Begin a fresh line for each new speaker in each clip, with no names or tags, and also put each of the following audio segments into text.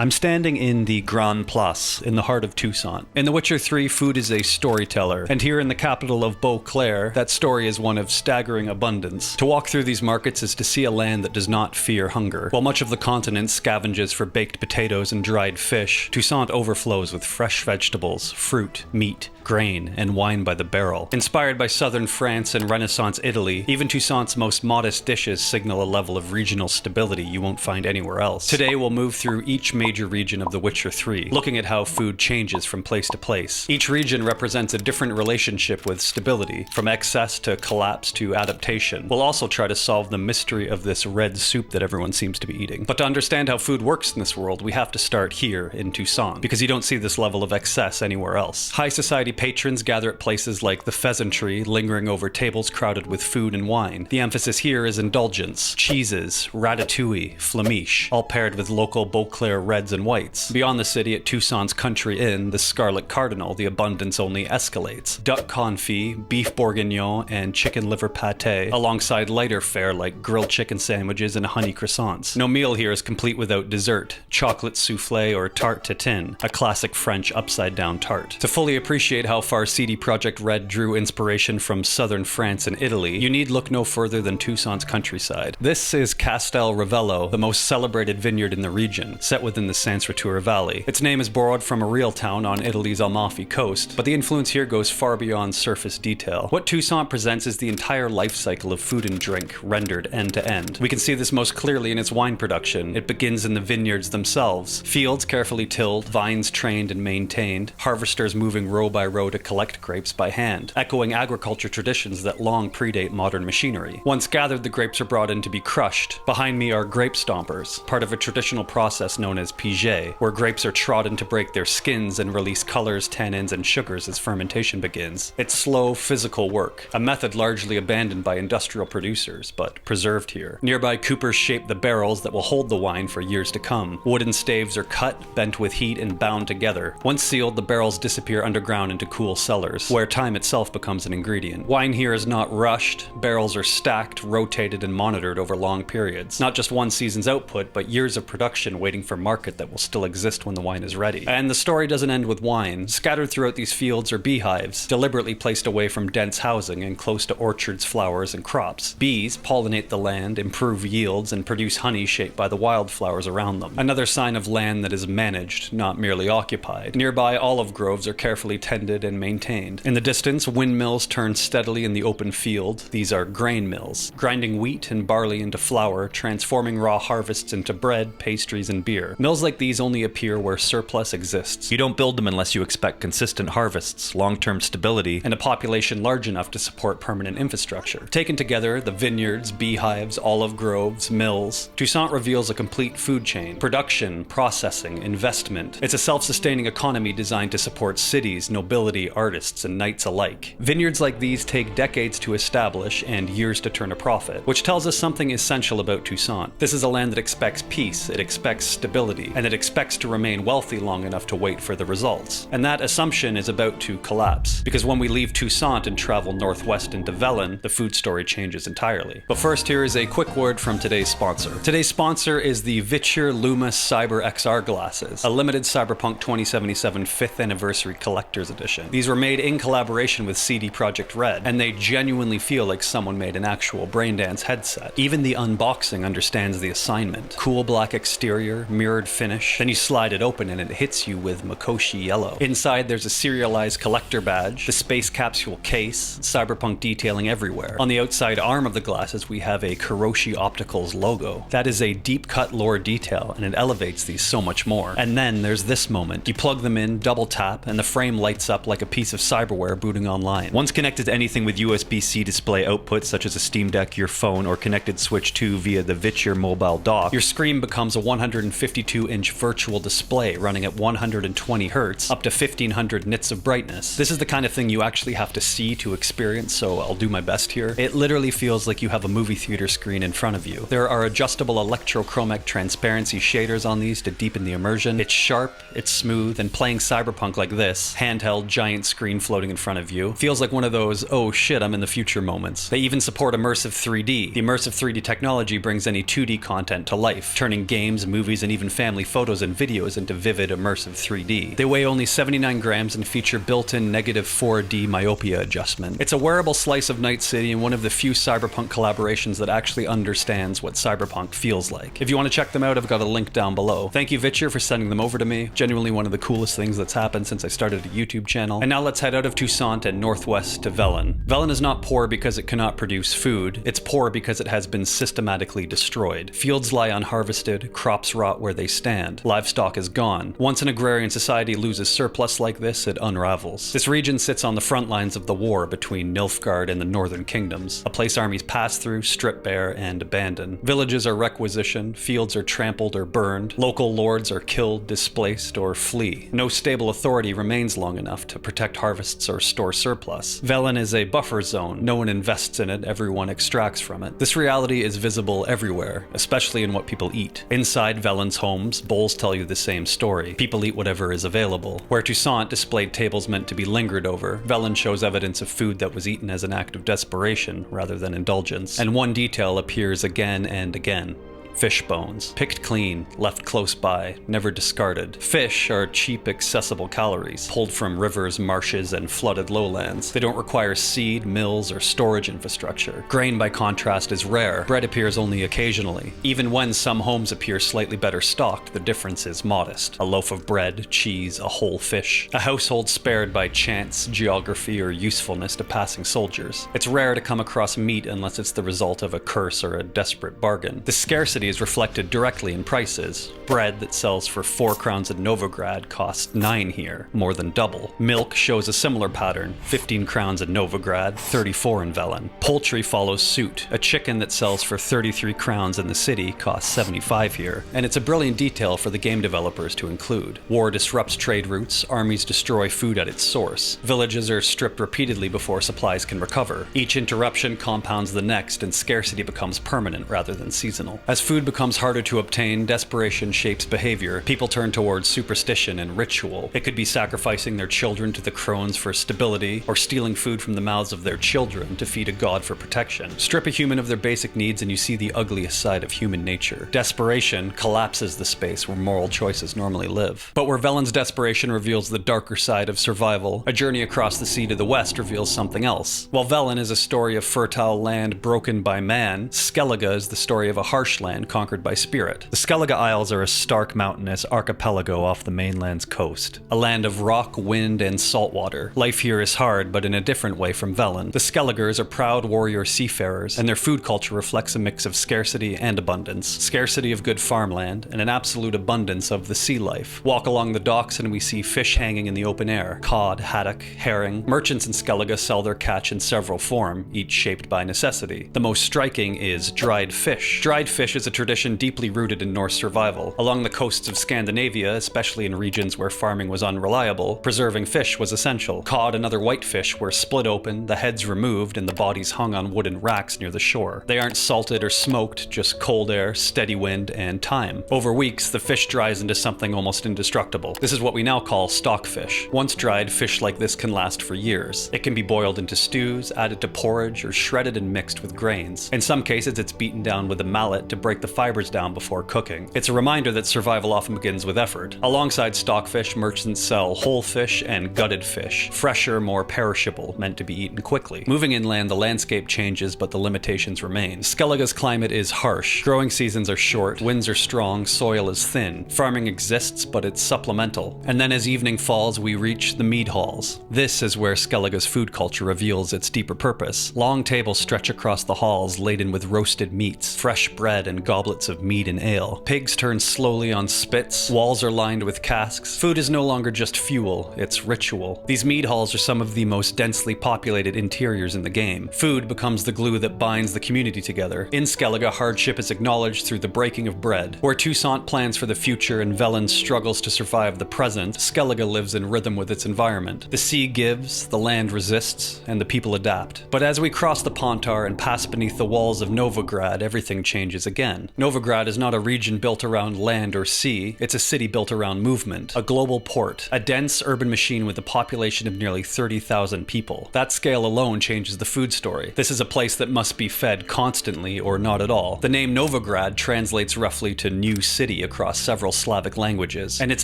I'm standing in the Grand Place, in the heart of Toussaint. In The Witcher 3, food is a storyteller, and here in the capital of Beauclair, that story is one of staggering abundance. To walk through these markets is to see a land that does not fear hunger. While much of the continent scavenges for baked potatoes and dried fish, Toussaint overflows with fresh vegetables, fruit, meat, grain, and wine by the barrel. Inspired by southern France and Renaissance Italy, even Toussaint's most modest dishes signal a level of regional stability you won't find anywhere else. Today we'll move through each major region of The Witcher 3, looking at how food changes from place to place. Each region represents a different relationship with stability, from excess to collapse to adaptation. We'll also try to solve the mystery of this red soup that everyone seems to be eating. But to understand how food works in this world, we have to start here in Toussaint, because you don't see this level of excess anywhere else. High society patrons gather at places like the Pheasantry, lingering over tables crowded with food and wine. The emphasis here is indulgence, cheeses, ratatouille, flamiche, all paired with local Beauclair reds and whites. Beyond the city at Toussaint's Country Inn, the Scarlet Cardinal, the abundance only escalates. Duck confit, beef bourguignon, and chicken liver pâté, alongside lighter fare like grilled chicken sandwiches and honey croissants. No meal here is complete without dessert, chocolate soufflé or tarte tatin, a classic French upside-down tart. To fully appreciate how far CD PROJEKT RED drew inspiration from southern France and Italy, you need look no further than Toussaint's countryside. This is Castel Ravello, the most celebrated vineyard in the region, set within the Viture Valley. Its name is borrowed from a real town on Italy's Amalfi coast, but the influence here goes far beyond surface detail. What Toussaint presents is the entire life cycle of food and drink, rendered end to end. We can see this most clearly in its wine production. It begins in the vineyards themselves. Fields carefully tilled, vines trained and maintained, harvesters moving row by row to collect grapes by hand, echoing agriculture traditions that long predate modern machinery. Once gathered, the grapes are brought in to be crushed. Behind me are grape stompers, part of a traditional process known as pige, where grapes are trodden to break their skins and release colors, tannins, and sugars as fermentation begins. It's slow, physical work, a method largely abandoned by industrial producers, but preserved here. Nearby coopers shape the barrels that will hold the wine for years to come. Wooden staves are cut, bent with heat, and bound together. Once sealed, the barrels disappear underground into cool cellars, where time itself becomes an ingredient. Wine here is not rushed. Barrels are stacked, rotated, and monitored over long periods. Not just one season's output, but years of production waiting for market that will still exist when the wine is ready. And the story doesn't end with wine. Scattered throughout these fields are beehives, deliberately placed away from dense housing and close to orchards, flowers, and crops. Bees pollinate the land, improve yields, and produce honey shaped by the wildflowers around them. Another sign of land that is managed, not merely occupied. Nearby olive groves are carefully tended and maintained. In the distance, windmills turn steadily in the open field. These are grain mills, grinding wheat and barley into flour, transforming raw harvests into bread, pastries, and beer. Mills like these only appear where surplus exists. You don't build them unless you expect consistent harvests, long-term stability, and a population large enough to support permanent infrastructure. Taken together, the vineyards, beehives, olive groves, mills, Toussaint reveals a complete food chain. Production, processing, investment. It's a self-sustaining economy designed to support cities, nobility, artists, and knights alike. Vineyards like these take decades to establish and years to turn a profit, which tells us something essential about Toussaint. This is a land that expects peace, it expects stability, and it expects to remain wealthy long enough to wait for the results. And that assumption is about to collapse, because when we leave Toussaint and travel northwest into Velen, the food story changes entirely. But first, here is a quick word from today's sponsor. Today's sponsor is the VITURE Luma Cyber XR glasses, a limited Cyberpunk 2077 5th Anniversary Collector's Edition. These were made in collaboration with CD PROJEKT RED, and they genuinely feel like someone made an actual braindance headset. Even the unboxing understands the assignment. Cool black exterior, mirrored finish, then you slide it open and it hits you with Makoshi yellow. Inside there's a serialized collector badge, the space capsule case, Cyberpunk detailing everywhere. On the outside arm of the glasses we have a Kuroshi Opticals logo. That is a deep cut lore detail and it elevates these so much more. And then there's this moment. You plug them in, double tap, and the frame lights up like a piece of cyberware booting online. Once connected to anything with USB-C display output such as a Steam Deck, your phone, or connected Switch 2 via the VITURE mobile dock, your screen becomes a 152-inch virtual display running at 120 Hz, up to 1500 nits of brightness. This is the kind of thing you actually have to see to experience, so I'll do my best here. It literally feels like you have a movie theater screen in front of you. There are adjustable electrochromic transparency shaders on these to deepen the immersion. It's sharp, it's smooth, and playing Cyberpunk like this, handheld giant screen floating in front of you. Feels like one of those, oh shit, I'm in the future moments. They even support immersive 3D. The immersive 3D technology brings any 2D content to life, turning games, movies, and even family photos and videos into vivid immersive 3D. They weigh only 79 grams and feature built-in negative 4D myopia adjustment. It's a wearable slice of Night City and one of the few Cyberpunk collaborations that actually understands what Cyberpunk feels like. If you want to check them out, I've got a link down below. Thank you VITURE for sending them over to me. Genuinely one of the coolest things that's happened since I started a YouTube channel. And now let's head out of Toussaint and northwest to Velen. Velen is not poor because it cannot produce food. It's poor because it has been systematically destroyed. Fields lie unharvested, crops rot where they stand. Livestock is gone. Once an agrarian society loses surplus like this, it unravels. This region sits on the front lines of the war between Nilfgaard and the northern kingdoms, a place armies pass through, strip bare, and abandon. Villages are requisitioned, fields are trampled or burned, local lords are killed, displaced, or flee. No stable authority remains long enough to protect harvests or store surplus. Velen is a buffer zone. No one invests in it, everyone extracts from it. This reality is visible everywhere, especially in what people eat. Inside Velen's homes, bowls tell you the same story. People eat whatever is available. Where Toussaint displayed tables meant to be lingered over, Velen shows evidence of food that was eaten as an act of desperation rather than indulgence. And one detail appears again and again. Fish bones. Picked clean, left close by, never discarded. Fish are cheap, accessible calories, pulled from rivers, marshes, and flooded lowlands. They don't require seed, mills, or storage infrastructure. Grain, by contrast, is rare. Bread appears only occasionally. Even when some homes appear slightly better stocked, the difference is modest. A loaf of bread, cheese, a whole fish. A household spared by chance, geography, or usefulness to passing soldiers. It's rare to come across meat unless it's the result of a curse or a desperate bargain. The scarcity is reflected directly in prices. Bread that sells for 4 crowns in Novigrad costs 9 here, more than double. Milk shows a similar pattern, 15 crowns in Novigrad, 34 in Velen. Poultry follows suit. A chicken that sells for 33 crowns in the city costs 75 here. And it's a brilliant detail for the game developers to include. War disrupts trade routes, armies destroy food at its source. Villages are stripped repeatedly before supplies can recover. Each interruption compounds the next, and scarcity becomes permanent rather than seasonal. As food becomes harder to obtain, desperation shapes behavior. People turn towards superstition and ritual. It could be sacrificing their children to the crones for stability, or stealing food from the mouths of their children to feed a god for protection. Strip a human of their basic needs and you see the ugliest side of human nature. Desperation collapses the space where moral choices normally live. But where Velen's desperation reveals the darker side of survival, a journey across the sea to the west reveals something else. While Velen is a story of fertile land broken by man, Skellige is the story of a harsh land conquered by spirit. The Skellige Isles are a stark mountainous archipelago off the mainland's coast. A land of rock, wind, and salt water. Life here is hard, but in a different way from Velen. The Skelligers are proud warrior seafarers, and their food culture reflects a mix of scarcity and abundance. Scarcity of good farmland, and an absolute abundance of the sea life. Walk along the docks and we see fish hanging in the open air. Cod, haddock, herring. Merchants in Skellige sell their catch in several forms, each shaped by necessity. The most striking is dried fish. Dried fish is a tradition deeply rooted in Norse survival. Along the coasts of Scandinavia, especially in regions where farming was unreliable, preserving fish was essential. Cod and other whitefish were split open, the heads removed, and the bodies hung on wooden racks near the shore. They aren't salted or smoked, just cold air, steady wind, and time. Over weeks, the fish dries into something almost indestructible. This is what we now call stockfish. Once dried, fish like this can last for years. It can be boiled into stews, added to porridge, or shredded and mixed with grains. In some cases, it's beaten down with a mallet to break the fibers down before cooking. It's a reminder that survival often begins with effort. Alongside stockfish, merchants sell whole fish and gutted fish, fresher, more perishable, meant to be eaten quickly. Moving inland, the landscape changes, but the limitations remain. Skellige's climate is harsh. Growing seasons are short, winds are strong, soil is thin. Farming exists, but it's supplemental. And then as evening falls, we reach the mead halls. This is where Skellige's food culture reveals its deeper purpose. Long tables stretch across the halls, laden with roasted meats, fresh bread, and goblets of mead and ale. Pigs turn slowly on spits, walls are lined with casks. Food is no longer just fuel, it's ritual. These mead halls are some of the most densely populated interiors in the game. Food becomes the glue that binds the community together. In Skellige, hardship is acknowledged through the breaking of bread. Where Toussaint plans for the future and Velen struggles to survive the present, Skellige lives in rhythm with its environment. The sea gives, the land resists, and the people adapt. But as we cross the Pontar and pass beneath the walls of Novigrad, everything changes again. again. Novigrad is not a region built around land or sea, it's a city built around movement, a global port, a dense urban machine with a population of nearly 30,000 people. That scale alone changes the food story. This is a place that must be fed constantly or not at all. The name Novigrad translates roughly to new city across several Slavic languages, and its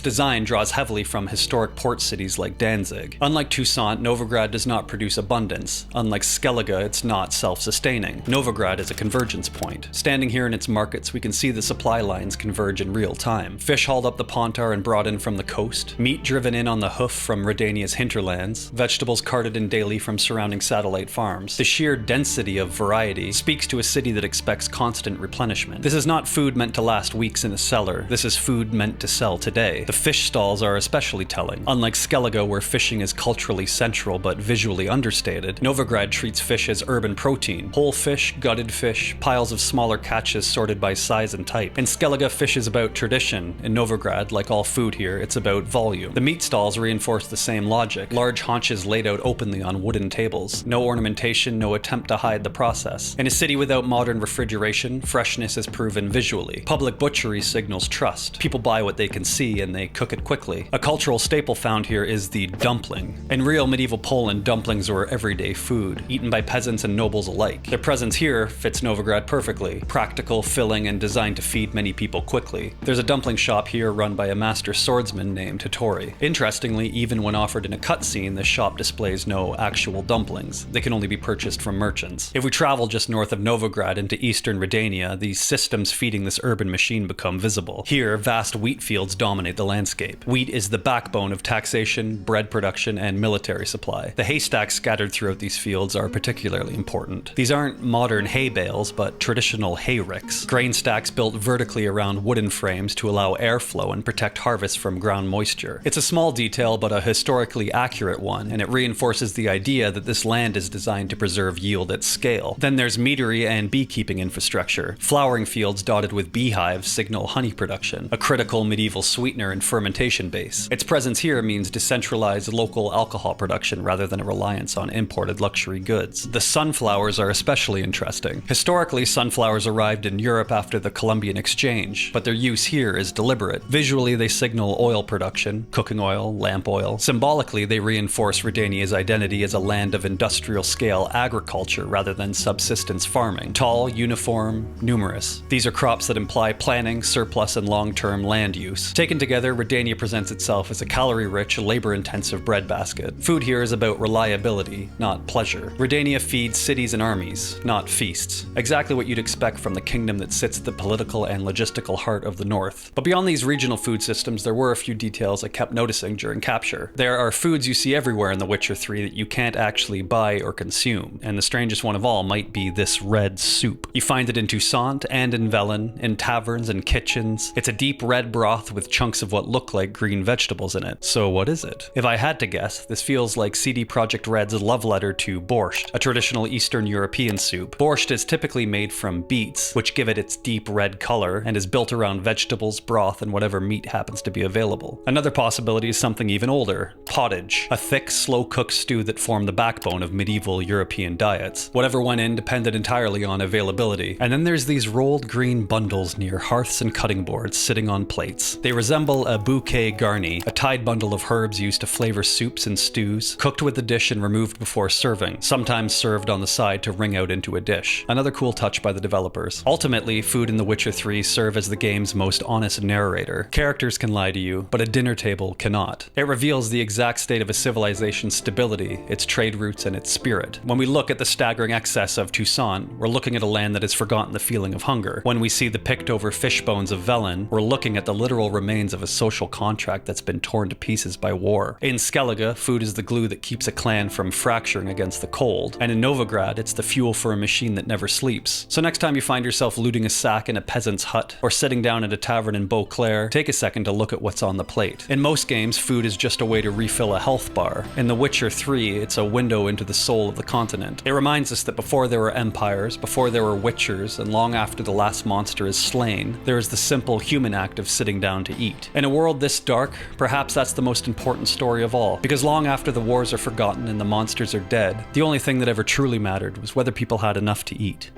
design draws heavily from historic port cities like Danzig. Unlike Toussaint, Novigrad does not produce abundance. Unlike Skellige, it's not self-sustaining. Novigrad is a convergence point. Standing here in its markets, we can see the supply lines converge in real time. Fish hauled up the Pontar and brought in from the coast, meat driven in on the hoof from Redania's hinterlands, vegetables carted in daily from surrounding satellite farms. The sheer density of variety speaks to a city that expects constant replenishment. This is not food meant to last weeks in a cellar. This is food meant to sell today. The fish stalls are especially telling. Unlike Skellige, where fishing is culturally central but visually understated, Novigrad treats fish as urban protein. Whole fish, gutted fish, piles of smaller catches sorted by size and type. In Skellige, fish is about tradition. In Novigrad, like all food here, it's about volume. The meat stalls reinforce the same logic. Large haunches laid out openly on wooden tables. No ornamentation, no attempt to hide the process. In a city without modern refrigeration, freshness is proven visually. Public butchery signals trust. People buy what they can see and they cook it quickly. A cultural staple found here is the dumpling. In real medieval Poland, dumplings were everyday food, eaten by peasants and nobles alike. Their presence here fits Novigrad perfectly. Practical, filling, and designed to feed many people quickly. There's a dumpling shop here run by a master swordsman named Hittori. Interestingly, even when offered in a cutscene, the shop displays no actual dumplings. They can only be purchased from merchants. If we travel just north of Novigrad into eastern Redania, the systems feeding this urban machine become visible. Here, vast wheat fields dominate the landscape. Wheat is the backbone of taxation, bread production, and military supply. The haystacks scattered throughout these fields are particularly important. These aren't modern hay bales, but traditional hay ricks. Grain stacks built vertically around wooden frames to allow airflow and protect harvests from ground moisture. It's a small detail, but a historically accurate one, and it reinforces the idea that this land is designed to preserve yield at scale. Then there's meadery and beekeeping infrastructure. Flowering fields dotted with beehives signal honey production, a critical medieval sweetener and fermentation base. Its presence here means decentralized local alcohol production rather than a reliance on imported luxury goods. The sunflowers are especially interesting. Historically, sunflowers arrived in Europe after the Columbian Exchange, but their use here is deliberate. Visually, they signal oil production, cooking oil, lamp oil. Symbolically, they reinforce Redania's identity as a land of industrial-scale agriculture rather than subsistence farming. Tall, uniform, numerous. These are crops that imply planning, surplus, and long-term land use. Taken together, Redania presents itself as a calorie-rich, labor-intensive breadbasket. Food here is about reliability, not pleasure. Redania feeds cities and armies, not feasts. Exactly what you'd expect from the kingdom that sits at the political and logistical heart of the north. But beyond these regional food systems, there were a few details I kept noticing during capture. There are foods you see everywhere in The Witcher 3 that you can't actually buy or consume, and the strangest one of all might be this red soup. You find it in Toussaint and in Velen, in taverns and kitchens. It's a deep red broth with chunks of what look like green vegetables in it. So what is it? If I had to guess, this feels like CD PROJEKT RED's love letter to borscht, a traditional Eastern European soup. Borscht is typically made from beets, which give it its deep red color, and is built around vegetables, broth, and whatever meat happens to be available. Another possibility is something even older, pottage, a thick, slow-cooked stew that formed the backbone of medieval European diets. Whatever went in depended entirely on availability. And then there's these rolled green bundles near hearths and cutting boards sitting on plates. They resemble a bouquet garni, a tied bundle of herbs used to flavor soups and stews, cooked with the dish and removed before serving, sometimes served on the side to wring out into a dish. Another cool touch by the developers. Ultimately, food in The Witcher 3 serve as the game's most honest narrator. Characters can lie to you, but a dinner table cannot. It reveals the exact state of a civilization's stability, its trade routes, and its spirit. When we look at the staggering excess of Toussaint, we're looking at a land that has forgotten the feeling of hunger. When we see the picked-over fish bones of Velen, we're looking at the literal remains of a social contract that's been torn to pieces by war. In Skellige, food is the glue that keeps a clan from fracturing against the cold, and in Novigrad, it's the fuel for a machine that never sleeps. So next time you find yourself looting a sack in a peasant's hut, or sitting down at a tavern in Beauclair, take a second to look at what's on the plate. In most games, food is just a way to refill a health bar. In The Witcher 3, it's a window into the soul of the continent. It reminds us that before there were empires, before there were witchers, and long after the last monster is slain, there is the simple human act of sitting down to eat. In a world this dark, perhaps that's the most important story of all, because long after the wars are forgotten and the monsters are dead, the only thing that ever truly mattered was whether people had enough to eat.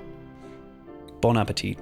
Bon appetit.